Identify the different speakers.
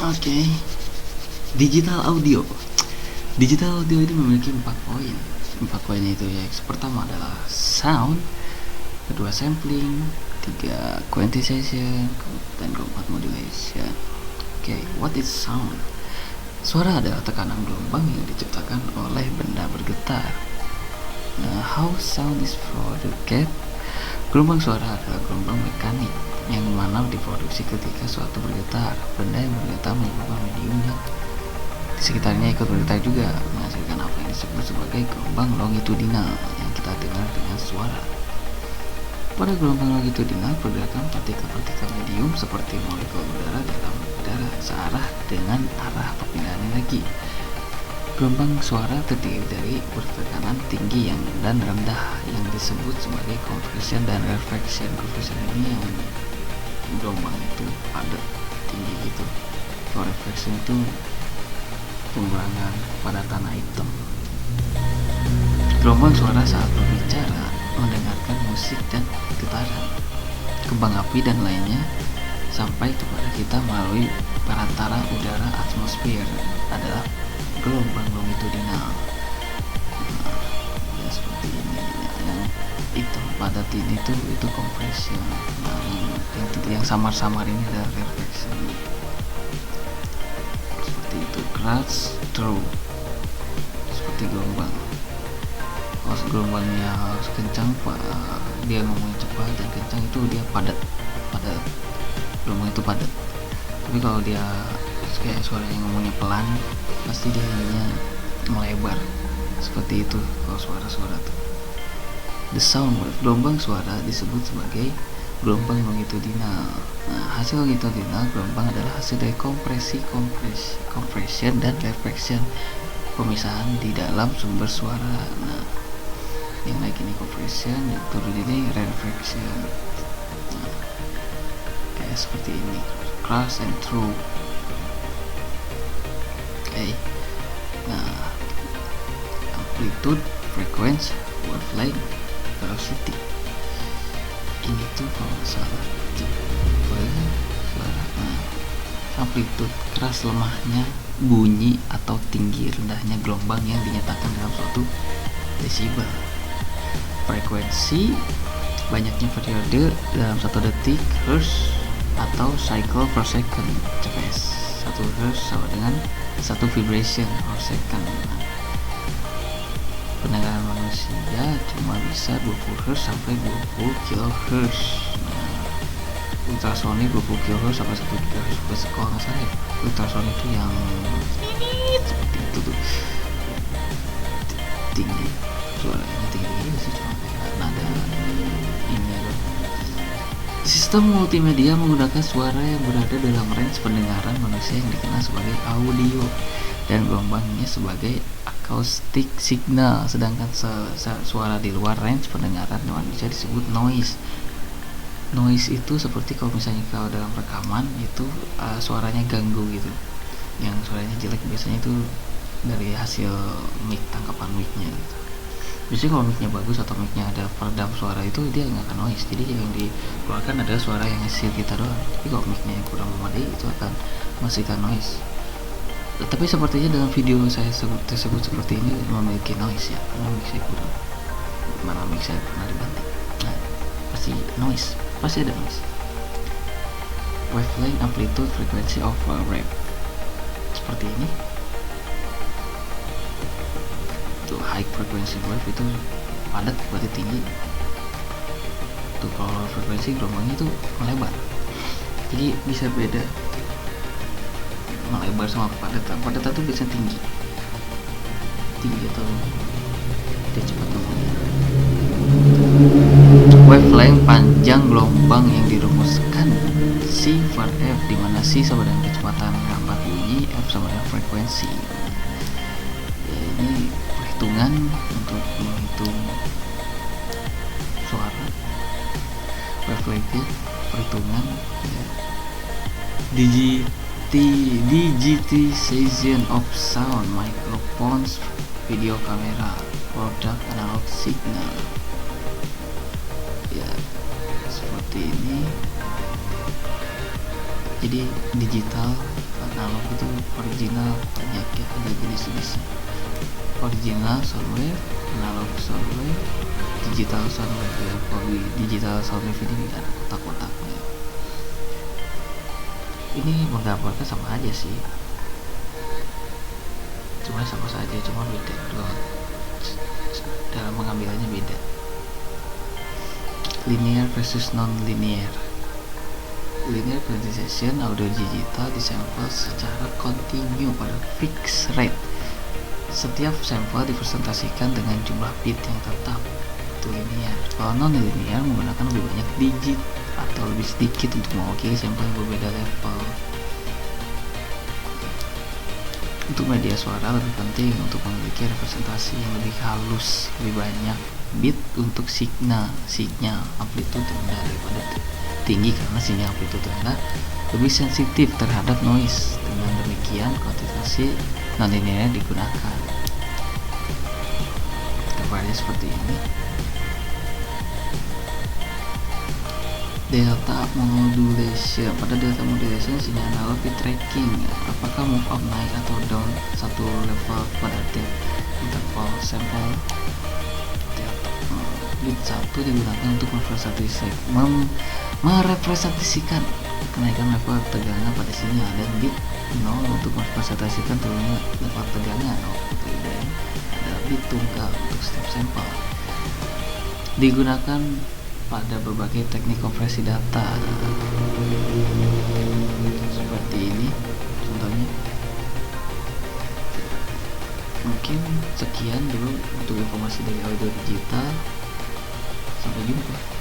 Speaker 1: Oke, digital audio. Digital audio ini memiliki 4 poin. 4 poin itu ya. Yang pertama adalah sound, kedua sampling, tiga quantization, dan keempat modulation. Oke, what is sound? Suara adalah tekanan gelombang yang diciptakan oleh benda bergetar. Nah, how sound is produced? Gelombang suara adalah gelombang mekanik yang mana diproduksi ketika suatu bergetar. Benda yang bergetar menyebabkan medium yang di sekitarnya ikut bergetar juga, menghasilkan apa yang disebut sebagai gelombang longitudinal yang kita dengar dengan suara. Pada gelombang longitudinal, pergerakan partikel-partikel medium seperti molekul udara dalam udara searah dengan arah perpindahannya lagi. Gelombang suara terdiri dari bertekanan tinggi dan rendah yang disebut sebagai compression dan reflection. Compression ini yang gelombang itu padat tinggi gitu. Kalau reflection itu pengurangan pada tanah hitam. Gelombang suara saat berbicara, mendengarkan musik dan getaran, kembang api dan lainnya sampai kepada kita melalui perantara udara atmosfer adalah gelombang longitudinal. Ya seperti ini. Yang itu padat ini tuh itu compression. Nah, yang samar-samar ini adalah reflection. Seperti itu. Crash through, seperti gelombang. Kalau gelombangnya harus kencang, dia ngomongnya cepat dan kencang itu dia padat. Gelombang itu padat. Tapi kalau dia kayak suaranya ngomongnya pelan, pasti dia hanya melebar. Seperti itu kalau suara-suara tuh. The sound wave, gelombang suara disebut sebagai gelombang longitudinal. Nah, hasil longitudinal gelombang adalah hasil dari compression dan reflection, pemisahan di dalam sumber suara. Nah, yang naik ini compression, yang turun ini reflection. Nah, kayak seperti ini. Crash and through. Oke. Nah, amplitude, frequency, wavelength, velocity. Ini tuh kalau salah suara. Nah, amplitude, keras lemahnya bunyi atau tinggi rendahnya gelombang yang dinyatakan dalam suatu desibel. Frekuensi, banyaknya periode dalam 1 detik, hertz atau cycle per second, CPS. 1 hertz sama dengan 1 vibration per second. Pendengaran manusia cuma bisa 20 Hz sampai 20 kHz. Nah, ultrasonik 20 kHz sampai 1 GHz. Kalau nggak salah ya, ultrasonik itu yang seperti itu tuh, tinggi, suaranya tinggi sih, cuma kayak nada ini ada. Sistem multimedia menggunakan suara yang berada dalam range pendengaran manusia yang dikenal sebagai audio dan gelombangnya sebagai acoustic signal, sedangkan suara di luar range pendengaran manusia disebut noise. Noise itu seperti kalau misalnya kalau dalam rekaman itu suaranya ganggu gitu, yang suaranya jelek biasanya itu dari hasil mic, tangkapan micnya gitu. Biasanya kalau micnya bagus atau micnya ada peredam suara itu dia nggak akan noise, jadi yang dikeluarkan adalah suara yang hasil kita doang. Tapi kalau micnya yang kurang memadai itu akan menghasilkan noise. Tapi sepertinya dalam video saya tersebut seperti ini memiliki noise ya, karena mic saya kurang, mana mic saya pernah dibanting. Nah, pasti noise, pasti ada noise. Wavelength, amplitude, frequency of wave, seperti ini. Tuh high frequency wave itu padat, berarti tinggi. Tuh kalau frekuensi gelombangnya itu melebar, jadi bisa beda melebar sama padat itu biasanya tinggi atau dia cepat ngomongnya. Wavelength, panjang gelombang yang dirumuskan C per F, di mana C sama dengan kecepatan lambat bunyi, F sama dengan frekuensi. Ya, ini perhitungan untuk menghitung suara. Wavelength perhitungan ya. Digitization of sound, microphones, video kamera, product analog signal. Ya, seperti ini. Jadi digital analog itu original, banyak ya, ada jenis-jenisnya. Original soundwave, analog soundwave, digital soundwave ya. Kalau di digital soundwave ini ada kotak-kotaknya. Ini menggambarkan sama aja sih, cuma sama saja, cuma beda doang, dalam pengambilannya beda. Linear versus non-linear. Linear quantization audio digital disampel secara kontinu pada fixed rate. Setiap sampel dipresentasikan dengan jumlah bit yang tetap, itu linear. Kalau non-linear menggunakan lebih banyak digit atau lebih sedikit untuk mewakili sampel yang berbeda level. Untuk media suara lebih penting untuk memiliki representasi yang lebih halus, lebih banyak bit untuk sinyal amplitude rendah daripada tinggi, karena sinyal amplitude rendah lebih sensitif terhadap noise. Dengan demikian kuantitasi non-linear digunakan. Gambarnya seperti ini. Delta modulation. Pada delta modulation sinyal analog di tracking apakah move up, naik atau down satu level pada tiap interval sampel. Delta bit 1 digunakan untuk merepresentasikan kenaikan level tegangan pada sinyal, dan bit 0 untuk merepresentasikan turunnya level tegangan. Dan ada bit tunggal untuk setiap sampel. Digunakan pada berbagai teknik konversi data seperti ini contohnya. Mungkin sekian dulu untuk informasi dari audio digital, sampai jumpa.